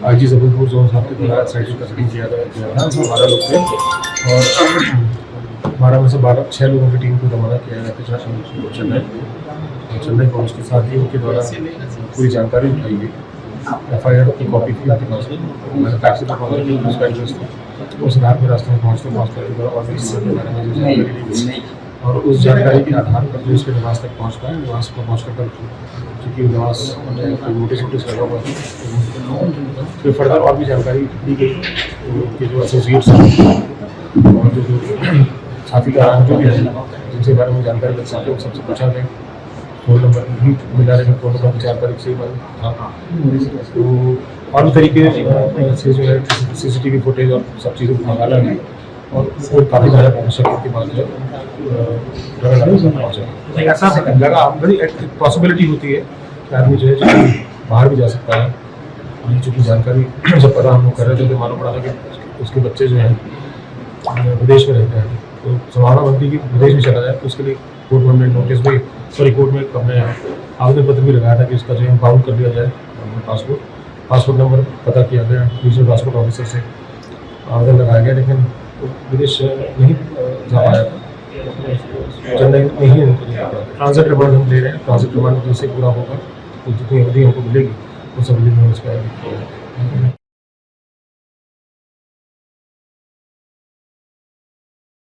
IG Jabalpur zone साहब के द्वारा साइड कस्टडी किया गया था। 12 लोग थे और 12 में से 6 लोगों की टीम को रवाना किया गया था चेन्नई पहुँच के साथ ही उनके द्वारा पूरी जानकारी उठाई गई। FIR की कॉपी थी उनके पास, मैंने टैक्सी पर पहुँचा कि उसका एड्रेस था, उस आधार पर रास्ते में पहुँचते के द्वारा और भी के बारे में जो जानकारी ली गई और उस जानकारी के आधार पर जो उसके निवास तक पहुँच पाए। निवास पर पहुँच कर चूँकि निवास में नोटिस लगा हुआ था, फिर फर्दर और भी जानकारी दी गई कि जो एसोसिएट्स और जो साथी का जो भी है जिनके बारे में जानकारी लग सकती है उन सबसे पूछा गया। फ़ोन नंबर भी मिला रहे, फ़ोन नंबर की जानकारी सही बात था। तो और भी तरीके से जो है CCTV फुटेज और सब चीज़ों को खंगाला है और काफ़ी ज़्यादा मशक्क़त के बाद जो पहुँचा। ऐसा लगा बड़ी पॉसिबिलिटी होती है कि आदमी जो है बाहर भी जा सकता है। चूँकि जानकारी जब पता हम लोग कर रहे थे तो मालूम पड़ा था कि उसके बच्चे जो हैं विदेश में रहते हैं, तो संभावना बनती है कि विदेश में चला जाए। तो उसके लिए कोर्ट में नोटिस भी कोर्ट में अपने आवेदन पत्र भी लगाया था कि उसका जो है बाउंड कर दिया जाए। पासपोर्ट नंबर पता किया गया, रीजनल पासपोर्ट ऑफिसर से आवेदन लगाया गया, लेकिन विदेश नहीं जा पाया था। चेन्नई में ही उनको ट्रांजिट रिमांड हम ले रहे हैं। ट्रांजिट रिमांड जैसे पूरा होगा तो जितनी अवधि हमको मिलेगी उस अवधि में उसका